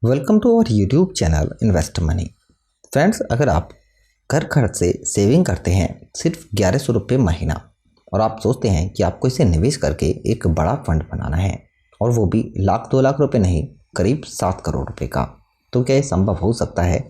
Welcome to our YouTube channel invest money. Friends, अगर आप घर खर्च से सेविंग करते हैं सिर्फ 1100 रुपये महीना और आप सोचते हैं कि आपको इसे निवेश करके एक बड़ा फंड बनाना है और वो भी लाख 2 लाख रुपए नहीं, करीब 7 करोड़ रुपए का, तो क्या ये संभव हो सकता है?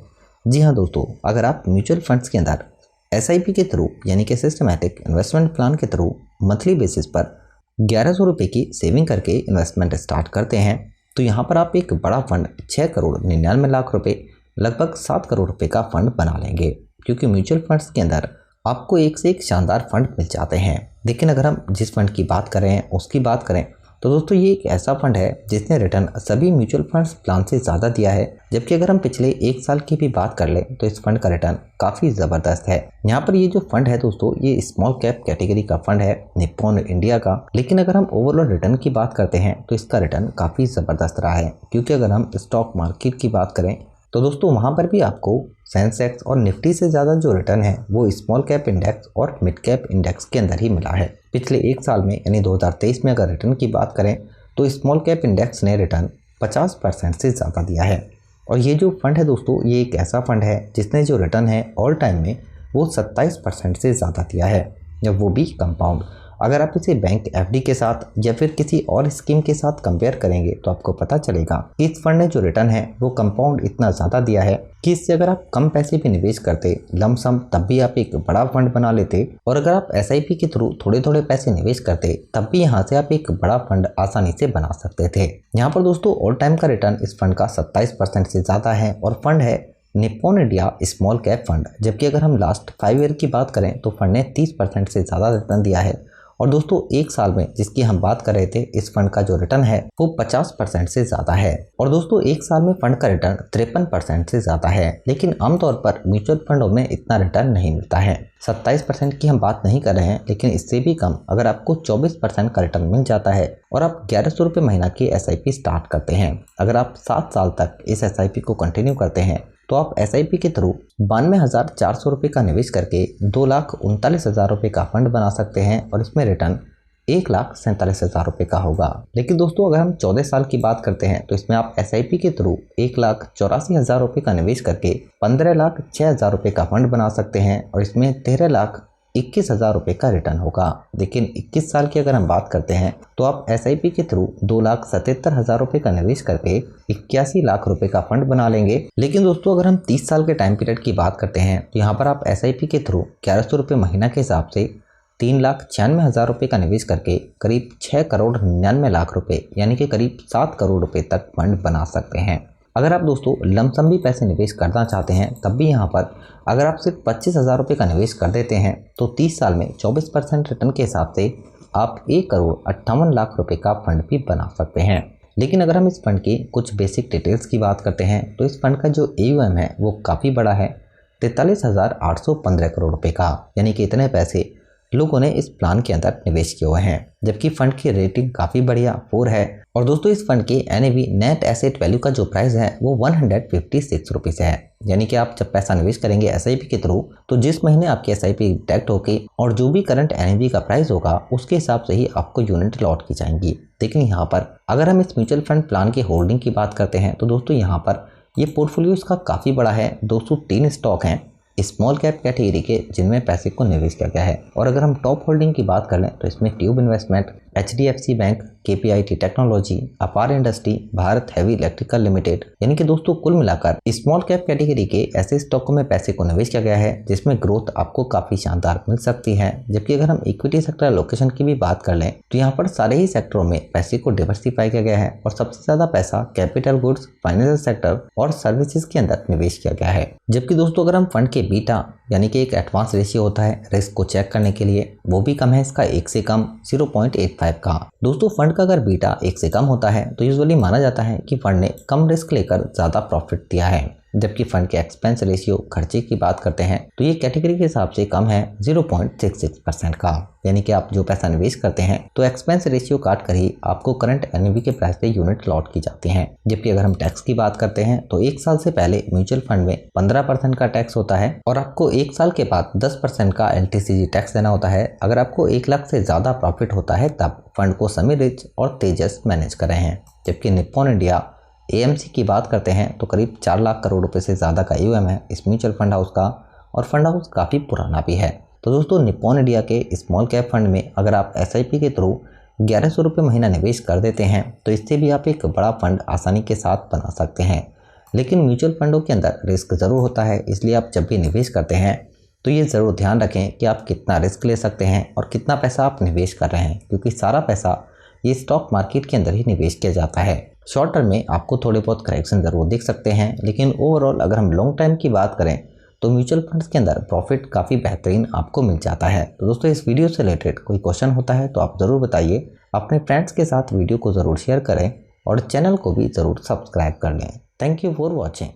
जी हाँ दोस्तों, अगर आप म्यूचुअल फंड्स के अंदर SIP के थ्रू यानी कि सिस्टमैटिक इन्वेस्टमेंट प्लान के थ्रू मंथली बेसिस पर 1100 रुपये की सेविंग करके इन्वेस्टमेंट स्टार्ट करते हैं तो यहाँ पर आप एक बड़ा फंड 6 करोड़ 99 लाख रुपए, लगभग 7 करोड़ रुपए का फंड बना लेंगे, क्योंकि म्यूचुअल फंड्स के अंदर आपको एक से एक शानदार फंड मिल जाते हैं। लेकिन अगर हम जिस फंड की बात करें उसकी बात करें तो दोस्तों ये एक ऐसा फंड है जिसने रिटर्न सभी म्यूचुअल फंड्स प्लान से ज़्यादा दिया है। जबकि अगर हम पिछले 1 साल की भी बात कर लें तो इस फंड का रिटर्न काफ़ी ज़बरदस्त है। यहाँ पर ये जो फंड है दोस्तों, ये स्मॉल कैप कैटेगरी का फंड है निप्पॉन इंडिया का। लेकिन अगर हम ओवरऑल रिटर्न की बात करते हैं तो इसका रिटर्न काफ़ी ज़बरदस्त रहा है, क्योंकि अगर हम स्टॉक मार्केट की बात करें तो दोस्तों वहाँ पर भी आपको सेंसेक्स और निफ्टी से ज़्यादा जो रिटर्न है वो स्मॉल कैप इंडेक्स और मिड कैप इंडेक्स के अंदर ही मिला है। पिछले 1 साल में यानी 2023 में अगर रिटर्न की बात करें तो स्मॉल कैप इंडेक्स ने रिटर्न 50% से ज़्यादा दिया है। और ये जो फंड है दोस्तों, ये एक ऐसा फंड है जिसने जो रिटर्न है ऑल टाइम में वो 27% से ज़्यादा दिया है, जब वो भी कंपाउंड। अगर आप इसे बैंक FD के साथ या फिर किसी और स्कीम के साथ कंपेयर करेंगे तो आपको पता चलेगा कि इस फंड ने जो रिटर्न है वो कंपाउंड इतना ज़्यादा दिया है कि इससे अगर आप कम पैसे भी निवेश करते लमसम तब भी आप एक बड़ा फंड बना लेते, और अगर आप SIP के थ्रू थोड़े थोड़े पैसे निवेश करते तब भी यहाँ से आप एक बड़ा फंड आसानी से बना सकते थे। यहाँ पर दोस्तों ऑल टाइम का रिटर्न इस फंड का 27% से ज़्यादा है और फंड है Nippon India small cap fund. जबकि अगर हम लास्ट 5 ईयर की बात करें तो फंड ने 30% से ज़्यादा रिटर्न दिया है। और दोस्तों 1 साल में जिसकी हम बात कर रहे थे, इस फंड का जो रिटर्न है वो 50% से ज़्यादा है। और दोस्तों 1 साल में फंड का रिटर्न 53% से ज़्यादा है। लेकिन आमतौर पर म्यूचुअल फंडों में इतना रिटर्न नहीं मिलता है। 27% की हम बात नहीं कर रहे हैं, लेकिन इससे भी कम अगर आपको 24% का रिटर्न मिल जाता है और आप 1100 रुपये महीना की SIP स्टार्ट करते हैं, अगर आप 7 साल तक इस SIP को कंटिन्यू करते हैं तो आप SIP के थ्रू 92,400 रुपये का निवेश करके 2,39,000 रुपये का फंड बना सकते हैं और इसमें रिटर्न 1,47,000 रुपये का होगा। लेकिन दोस्तों अगर हम 14 साल की बात करते हैं तो इसमें आप SIP के थ्रू 1,84,000 रुपये का निवेश करके 15,06,000 रुपये का फंड बना सकते हैं और इसमें 13,21,000 रुपये का रिटर्न होगा। लेकिन 21 साल की अगर हम बात करते हैं तो आप SIP के थ्रू 2,77,000 रुपये का निवेश करके 81 लाख रुपए का फंड बना लेंगे। लेकिन दोस्तों अगर हम 30 साल के टाइम पीरियड की बात करते हैं तो यहाँ पर आप SIP के थ्रू 1100 रुपये महीना के हिसाब से 3,96,000 रुपये का निवेश करके करीब 6 करोड़ 99 लाख रुपए यानी कि करीब 7 करोड़ रुपए तक फंड बना सकते हैं। अगर आप दोस्तों लमसम भी पैसे निवेश करना चाहते हैं तब भी यहाँ पर अगर आप सिर्फ 25,000 रुपये का निवेश कर देते हैं तो 30 साल में 24% रिटर्न के हिसाब से आप 1 करोड़ 58 लाख रुपए का फंड भी बना सकते हैं। लेकिन अगर हम इस फंड की कुछ बेसिक डिटेल्स की बात करते हैं तो इस फंड का जो AUM है वो काफ़ी बड़ा है, 43,815 करोड़ रुपए का, यानी कि इतने पैसे लोगों ने इस प्लान के अंदर निवेश किए हुए हैं। जबकि फंड की रेटिंग काफ़ी बढ़िया 4 है। और दोस्तों इस फंड के NAV नेट एसेट वैल्यू का जो प्राइस है वो 156 रुपीज़ है। यानी कि आप जब पैसा निवेश करेंगे SIP के थ्रू तो जिस महीने आपकी SIP डिडक्ट होगी और जो भी करंट NAV का प्राइस होगा उसके हिसाब से ही आपको यूनिट लॉट की जाएंगी। लेकिन यहाँ पर अगर हम इस म्यूचुअल फंड प्लान की होल्डिंग की बात करते हैं तो दोस्तों यहाँ पर ये पोर्टफोलियो इसका काफ़ी बड़ा है। 203 स्टॉक हैं स्मॉल कैप कैटेगरी के जिनमें पैसे को निवेश किया गया है। और अगर हम टॉप होल्डिंग की बात कर लें तो इसमें tube investment, HDFC bank, KPIT technology, Apar industry, Bharat heavy electrical limited, यानी कि दोस्तों कुल मिलाकर स्मॉल कैप कैटेगरी के ऐसे स्टॉकों में पैसे को निवेश किया गया है जिसमें ग्रोथ आपको काफ़ी शानदार मिल सकती है। जबकि अगर हम इक्विटी सेक्टर एलोकेशन की भी बात कर लें तो यहाँ पर सारे ही सेक्टरों में पैसे को डिवर्सिफाई किया गया है और सबसे ज़्यादा पैसा कैपिटल गुड्स, फाइनेंशियल सेक्टर और सर्विसेज के अंदर निवेश किया गया है। जबकि दोस्तों अगर हम फंड के बीटा यानी कि एक एडवांस रेशियो होता है रिस्क को चेक करने के लिए, वो भी कम है इसका 1 से कम 0.85 का। दोस्तों फंड का अगर बीटा 1 से कम होता है तो यूजुअली माना जाता है कि फंड ने कम रिस्क लेकर ज़्यादा प्रॉफिट दिया है। जबकि फंड के एक्सपेंस रेशियो खर्चे की बात करते हैं तो ये कैटेगरी के हिसाब से कम है 0.66% का, यानी कि आप जो पैसा निवेश करते हैं तो एक्सपेंस रेशियो काट कर ही आपको करंट NAV के प्राइस पे यूनिट लॉट की जाती हैं। जबकि अगर हम टैक्स की बात करते हैं तो 1 साल से पहले म्यूचुअल फंड में 15% का टैक्स होता है और आपको 1 साल के बाद 10% का LTCG टैक्स देना होता है। अगर आपको 1 लाख से ज़्यादा प्रॉफिट होता है तब फंड को समीर रिच और तेजस मैनेज कर रहे हैं। जबकि निप्पॉन इंडिया एएमसी की बात करते हैं तो करीब 4 लाख करोड़ रुपए से ज़्यादा का AUM है इस म्यूचुअल फंड हाउस का, और फंड हाउस काफ़ी पुराना भी है। तो दोस्तों निप्पॉन इंडिया के स्मॉल कैप फंड में अगर आप SIP के थ्रू 1100 रुपये महीना निवेश कर देते हैं तो इससे भी आप एक बड़ा फंड आसानी के साथ बना सकते हैं। लेकिन म्यूचुअल फंडों के अंदर रिस्क ज़रूर होता है, इसलिए आप जब भी निवेश करते हैं तो ये ज़रूर ध्यान रखें कि आप कितना रिस्क ले सकते हैं और कितना पैसा आप निवेश कर रहे हैं, क्योंकि सारा पैसा ये स्टॉक मार्केट के अंदर ही निवेश किया जाता है। शॉर्ट टर्म में आपको थोड़े बहुत करेक्शन ज़रूर दिख सकते हैं, लेकिन ओवरऑल अगर हम लॉन्ग टाइम की बात करें तो म्यूचुअल फंड्स के अंदर प्रॉफिट काफ़ी बेहतरीन आपको मिल जाता है। तो दोस्तों इस वीडियो से रिलेटेड कोई क्वेश्चन होता है तो आप ज़रूर बताइए, अपने फ्रेंड्स के साथ वीडियो को ज़रूर शेयर करें और चैनल को भी ज़रूर सब्सक्राइब कर लें। Thank you for watching.